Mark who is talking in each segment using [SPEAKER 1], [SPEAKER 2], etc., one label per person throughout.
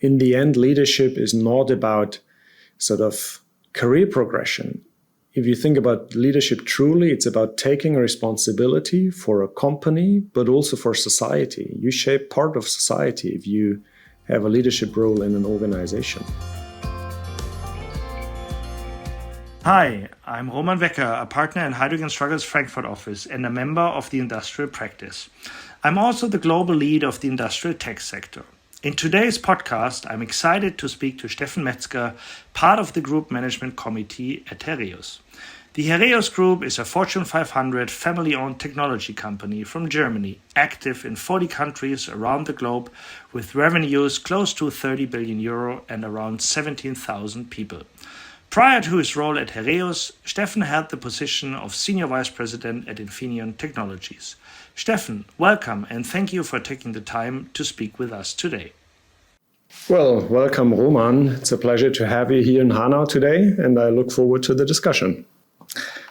[SPEAKER 1] in the end, leadership is not about sort of career progression. If you think about leadership truly, it's about taking responsibility for a company, but also for society. You shape part of society if you have a leadership role in an organization.
[SPEAKER 2] Hi, I'm Roman Wecker, a partner in Heidrick Struggles Frankfurt office and a member of the industrial practice. I'm also the global lead of the industrial tech sector. In today's podcast, I'm excited to speak to Steffen Metzger, part of the group management committee at Heraeus. The Heraeus Group is a Fortune 500 family-owned technology company from Germany, active in 40 countries around the globe with revenues close to 30 billion euro and around 17,000 people. Prior to his role at Heraeus, Steffen held the position of Senior Vice President at Infineon Technologies. Steffen, welcome and thank you for taking the time to speak with us today.
[SPEAKER 1] Well, welcome, Roman. It's a pleasure to have you here in Hanau today, and I look forward to the discussion.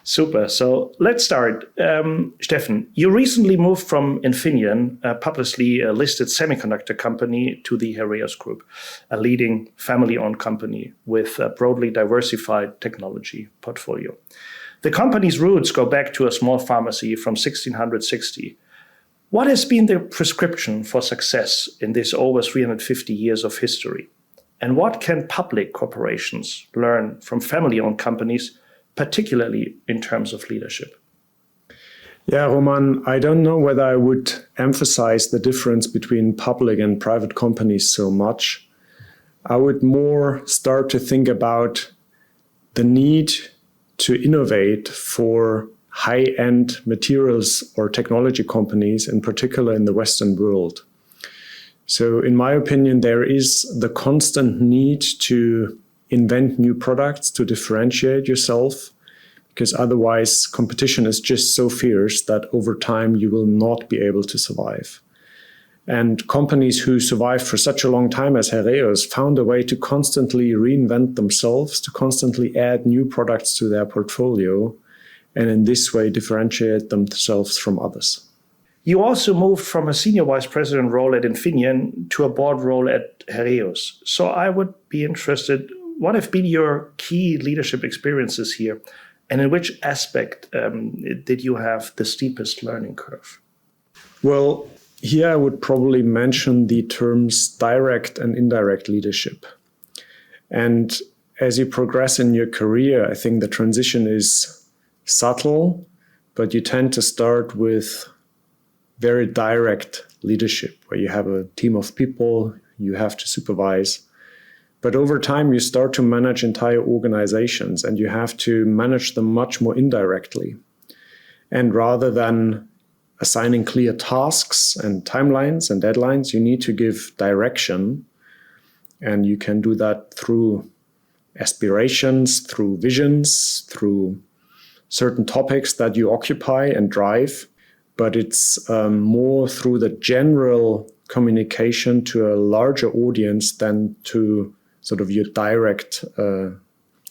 [SPEAKER 3] Super. So let's start. Steffen, you recently moved from Infineon, a publicly listed semiconductor company, to the Heraeus Group, a leading family-owned company with a broadly diversified technology portfolio. The company's roots go back to a small pharmacy from 1660. What has been the prescription for success in this over 350 years of history? And what can public corporations learn from family-owned companies, particularly in terms of leadership?
[SPEAKER 1] Yeah, Roman, I don't know whether I would emphasize the difference between public and private companies so much. I would more start to think about the need to innovate for high-end materials or technology companies, in particular in the Western world. So in my opinion, there is the constant need to invent new products to differentiate yourself, because otherwise competition is just so fierce that over time you will not be able to survive. And companies who survived for such a long time as Heraeus found a way to constantly reinvent themselves, to constantly add new products to their portfolio, and in this way differentiate themselves from others.
[SPEAKER 3] You also moved from a senior vice president role at Infineon to a board role at Heraeus. So I would be interested, what have been your key leadership experiences here? And in which aspect did you have the steepest learning curve?
[SPEAKER 1] Well, here I would probably mention the terms direct and indirect leadership. And as you progress in your career, I think the transition is subtle, but you tend to start with very direct leadership, where you have a team of people you have to supervise. But over time, you start to manage entire organizations, and you have to manage them much more indirectly. And rather than assigning clear tasks and timelines and deadlines, you need to give direction. And you can do that through aspirations, through visions, through certain topics that you occupy and drive. But it's more through the general communication to a larger audience than to sort of your direct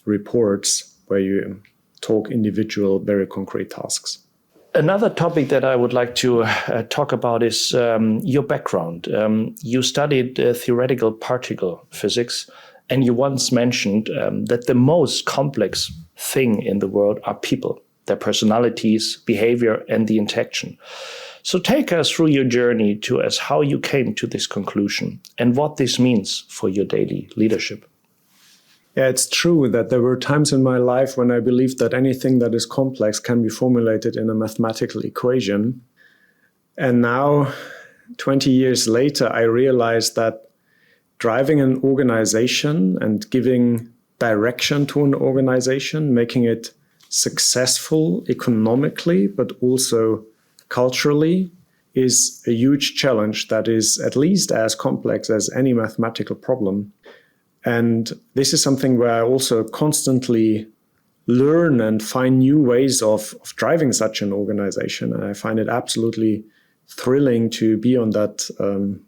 [SPEAKER 1] reports where you talk individual, very concrete tasks.
[SPEAKER 3] Another topic that I would like to talk about is your background. You studied theoretical particle physics, and you once mentioned that the most complex thing in the world are people, their personalities, behavior, and the interaction. So take us through your journey to us how you came to this conclusion and what this means for your daily leadership.
[SPEAKER 1] Yeah, it's true that there were times in my life when I believed that anything that is complex can be formulated in a mathematical equation. And now, 20 years later, I realized that driving an organization and giving direction to an organization, making it successful economically, but also culturally, is a huge challenge that is at least as complex as any mathematical problem. And this is something where I also constantly learn and find new ways of driving such an organization. And I find it absolutely thrilling to be on that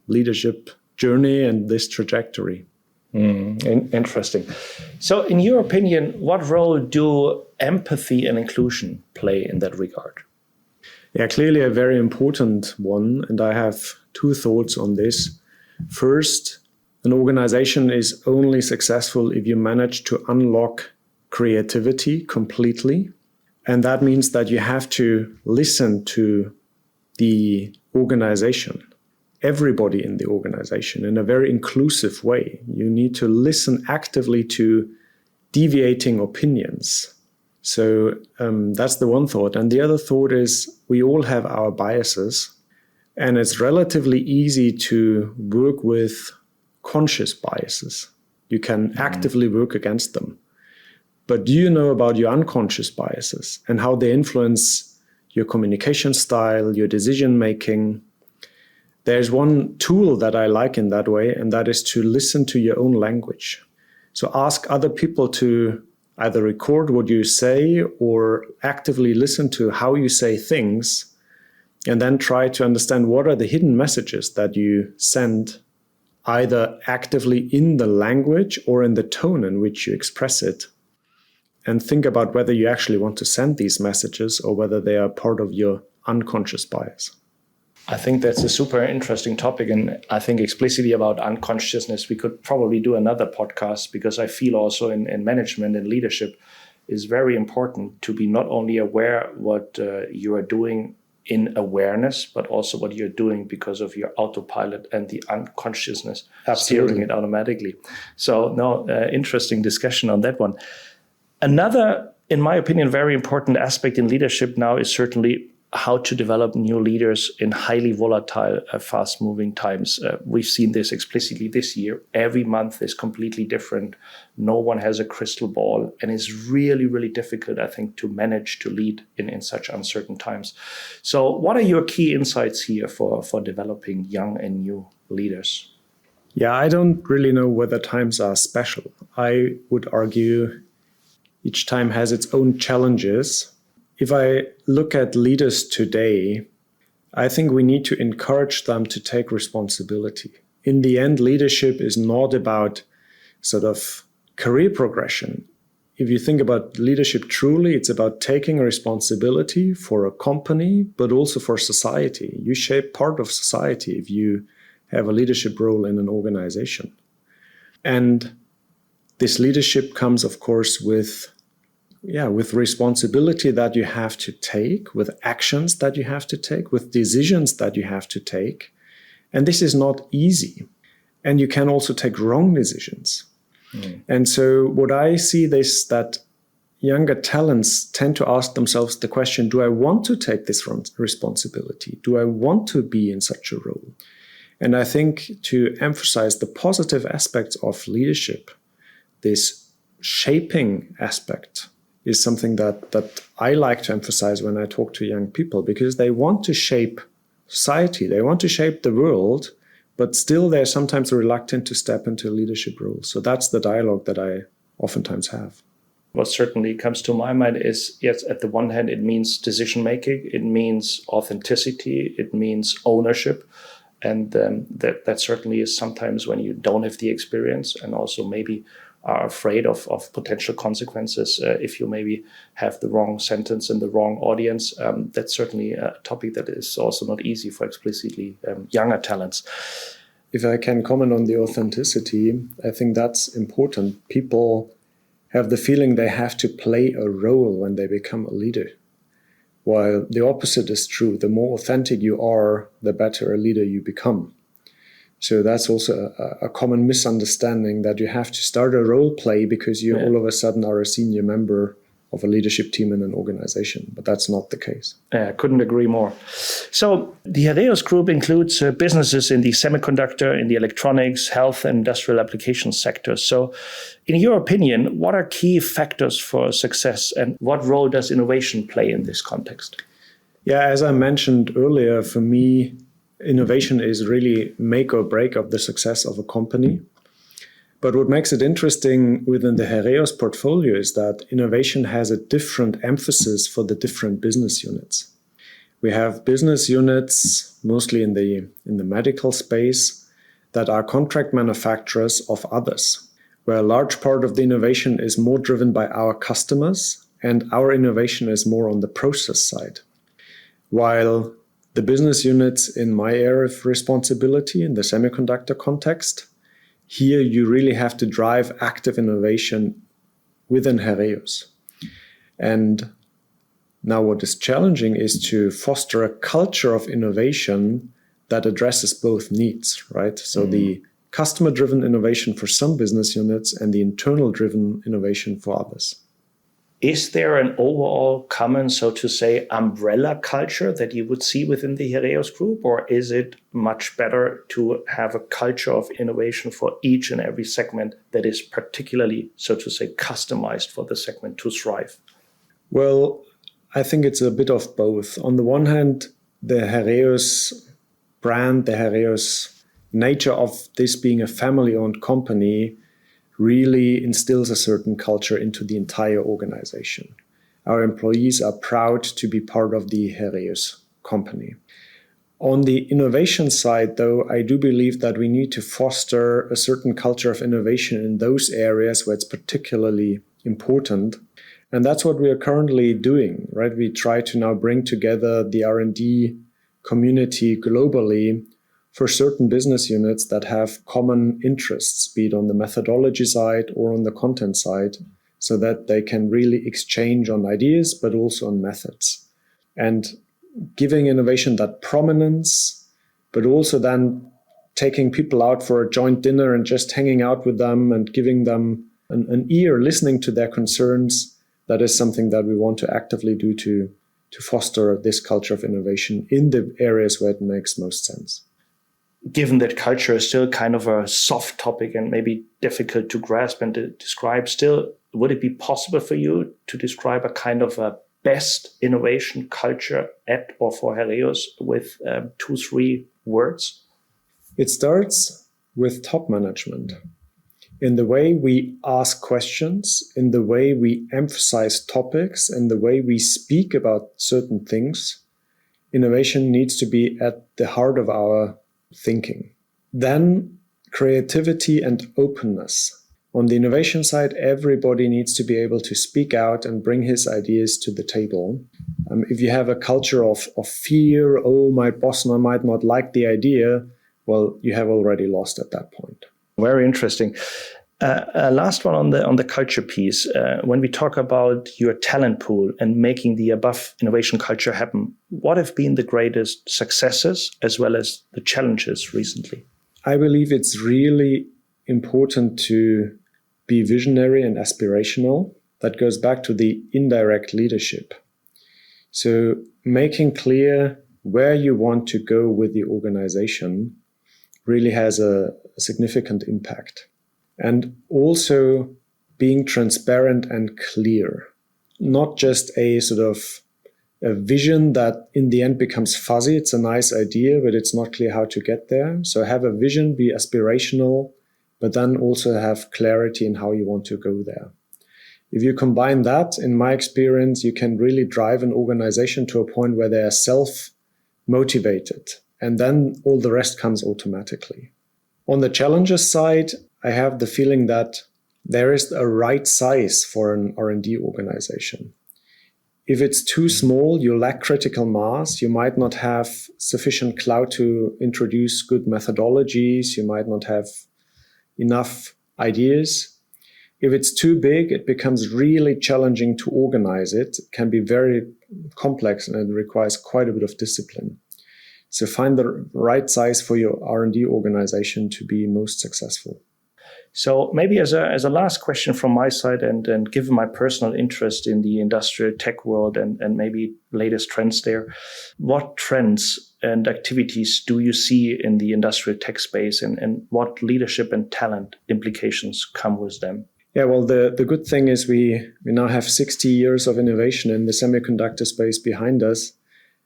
[SPEAKER 1] leadership journey and this trajectory.
[SPEAKER 3] Interesting. So in your opinion, what role do empathy and inclusion play in that regard?
[SPEAKER 1] Yeah, clearly a very important one. And I have two thoughts on this. First, an organization is only successful if you manage to unlock creativity completely. And that means that you have to listen to the organization, everybody in the organization, in a very inclusive way. You need to listen actively to deviating opinions. So that's the one thought. And the other thought is we all have our biases, and it's relatively easy to work with conscious biases. You can actively work against them. But do you know about your unconscious biases and how they influence your communication style, your decision making? There's one tool that I like in that way, and that is to listen to your own language. So ask other people to either record what you say or actively listen to how you say things, and then try to understand what are the hidden messages that you send, either actively in the language or in the tone in which you express it. And think about whether you actually want to send these messages or whether they are part of your unconscious bias.
[SPEAKER 3] I think that's a super interesting topic. And I think explicitly about unconsciousness, we could probably do another podcast, because I feel also in management and leadership is very important to be not only aware what you are doing in awareness, but also what you're doing because of your autopilot and the unconsciousness steering it automatically. So interesting discussion on that one. Another, in my opinion, very important aspect in leadership now is certainly how to develop new leaders in highly volatile, fast-moving times. We've seen this explicitly this year. Every month is completely different. No one has a crystal ball, and it's really, really difficult, I think, to manage to lead in such uncertain times. So what are your key insights here for developing young and new leaders?
[SPEAKER 1] Yeah, I don't really know whether times are special. I would argue each time has its own challenges. If I look at leaders today, I think we need to encourage them to take responsibility. In the end, leadership is not about sort of career progression. If you think about leadership truly, it's about taking responsibility for a company, but also for society. You shape part of society if you have a leadership role in an organization. And this leadership comes, of course, with responsibility that you have to take, with actions that you have to take, with decisions that you have to take. And this is not easy. And you can also take wrong decisions. And so what I see is that younger talents tend to ask themselves the question, do I want to take this responsibility? Do I want to be in such a role? And I think to emphasize the positive aspects of leadership, this shaping aspect is something that I like to emphasize when I talk to young people, because they want to shape society, they want to shape the world, but still they're sometimes reluctant to step into a leadership role. So that's the dialogue that I oftentimes have.
[SPEAKER 3] What certainly comes to my mind is, yes, at the one hand, it means decision-making, it means authenticity, it means ownership. And that certainly is sometimes when you don't have the experience and also maybe are afraid of potential consequences if you maybe have the wrong sentence in the wrong audience. That's certainly a topic that is also not easy for explicitly younger talents.
[SPEAKER 1] If I can comment on the authenticity, I think that's important. People have the feeling they have to play a role when they become a leader, while the opposite is true. The more authentic you are, the better a leader you become. So that's also a common misunderstanding, that you have to start a role play because you all of a sudden are a senior member of a leadership team in an organization. But that's not the case.
[SPEAKER 3] I couldn't agree more. So the Heraeus Group includes businesses in the semiconductor, in the electronics, health, and industrial applications sectors. So in your opinion, what are key factors for success, and what role does innovation play in this context?
[SPEAKER 1] Yeah, as I mentioned earlier, for me, innovation is really make or break of the success of a company. But what makes it interesting within the Heraeus portfolio is that innovation has a different emphasis for the different business units. We have business units, mostly in the medical space, that are contract manufacturers of others, where a large part of the innovation is more driven by our customers, and our innovation is more on the process side. While the business units in my area of responsibility, in the semiconductor context, here you really have to drive active innovation within Heraeus. And now what is challenging is to foster a culture of innovation that addresses both needs, right? So the customer-driven innovation for some business units and the internal-driven innovation for others.
[SPEAKER 3] Is there an overall common, so to say, umbrella culture that you would see within the Heraeus Group? Or is it much better to have a culture of innovation for each and every segment that is particularly, so to say, customized for the segment to thrive?
[SPEAKER 1] Well, I think it's a bit of both. On the one hand, the Heraeus brand, the Heraeus nature of this being a family-owned company really instills a certain culture into the entire organization. Our employees are proud to be part of the Heraeus company. On the innovation side, though, I do believe that we need to foster a certain culture of innovation in those areas where it's particularly important. And that's what we are currently doing, right? We try to now bring together the R&D community globally for certain business units that have common interests, be it on the methodology side or on the content side, so that they can really exchange on ideas, but also on methods. And giving innovation that prominence, but also then taking people out for a joint dinner and just hanging out with them and giving them an ear, listening to their concerns. That is something that we want to actively do to foster this culture of innovation in the areas where it makes most sense.
[SPEAKER 3] Given that culture is still kind of a soft topic and maybe difficult to grasp and to describe, still, would it be possible for you to describe a kind of a best innovation culture at or for Heraeus with 2-3 words?
[SPEAKER 1] It starts with top management. In the way we ask questions, in the way we emphasize topics, in the way we speak about certain things, innovation needs to be at the heart of our thinking. Then creativity and openness. On the innovation side, everybody needs to be able to speak out and bring his ideas to the table. If you have a culture of fear, oh, my boss might not like the idea, well, you have already lost at that point.
[SPEAKER 3] Very interesting. Last one on the culture piece. When we talk about your talent pool and making the above innovation culture happen, what have been the greatest successes as well as the challenges recently?
[SPEAKER 1] I believe it's really important to be visionary and aspirational. That goes back to the indirect leadership. So making clear where you want to go with the organization really has a significant impact. And also being transparent and clear, not just a sort of a vision that in the end becomes fuzzy. It's a nice idea, but it's not clear how to get there. So have a vision, be aspirational, but then also have clarity in how you want to go there. If you combine that, in my experience, you can really drive an organization to a point where they are self-motivated, and then all the rest comes automatically. On the challenges side, I have the feeling that there is a right size for an R&D organization. If it's too small, you lack critical mass, you might not have sufficient clout to introduce good methodologies, you might not have enough ideas. If it's too big, it becomes really challenging to organize it. It can be very complex and it requires quite a bit of discipline. So find the right size for your R&D organization to be most successful.
[SPEAKER 3] So maybe as a last question from my side, and given my personal interest in the industrial tech world and maybe latest trends there, what trends and activities do you see in the industrial tech space, and what leadership and talent implications come with them?
[SPEAKER 1] Yeah, well, the good thing is we now have 60 years of innovation in the semiconductor space behind us.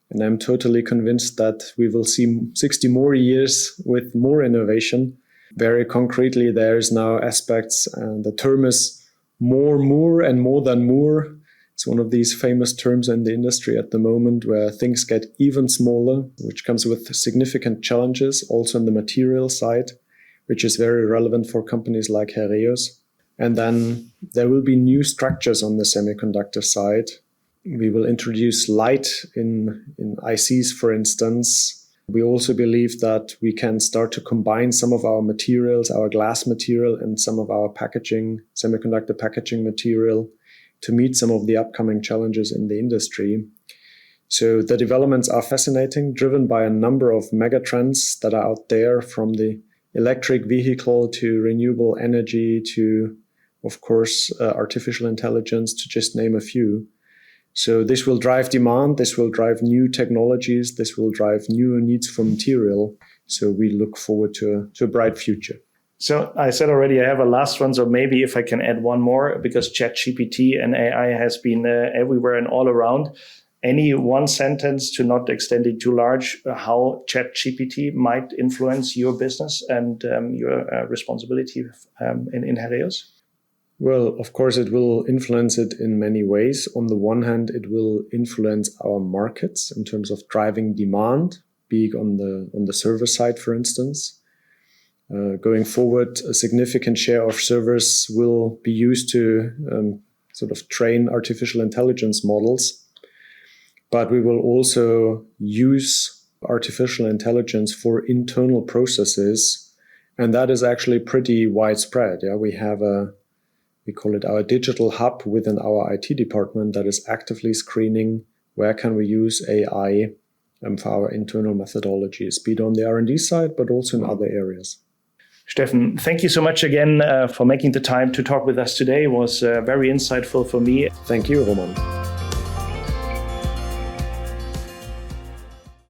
[SPEAKER 1] And I'm totally convinced that we will see 60 more years with more innovation. Very concretely, there's now aspects, and the term is more and more than more. It's one of these famous terms in the industry at the moment where things get even smaller, which comes with significant challenges also on the material side, which is very relevant for companies like Heraeus. And then there will be new structures on the semiconductor side. We will introduce light in ICs, for instance, We also believe that we can start to combine some of our materials, our glass material, and some of our packaging, semiconductor packaging material, to meet some of the upcoming challenges in the industry. So the developments are fascinating, driven by a number of megatrends that are out there, from the electric vehicle to renewable energy to, of course, artificial intelligence, to just name a few. So this will drive demand, this will drive new technologies, this will drive new needs for material. So we look forward to a bright future.
[SPEAKER 3] So I said already I have a last one, so maybe if I can add one more, because ChatGPT and AI has been everywhere and all around. Any one sentence, to not extend it too large, how ChatGPT might influence your business and your responsibility in Heraeus?
[SPEAKER 1] Well, of course, it will influence it in many ways. On the one hand, it will influence our markets in terms of driving demand, be it on the server side, for instance. Going forward, a significant share of servers will be used to sort of train artificial intelligence models. But we will also use artificial intelligence for internal processes. And that is actually pretty widespread. Yeah, we call it our digital hub within our IT department that is actively screening where can we use AI for our internal methodologies, be it on the R&D side, but also in other areas.
[SPEAKER 3] Steffen, thank you so much again for making the time to talk with us today. It was very insightful for me.
[SPEAKER 1] Thank you, Roman.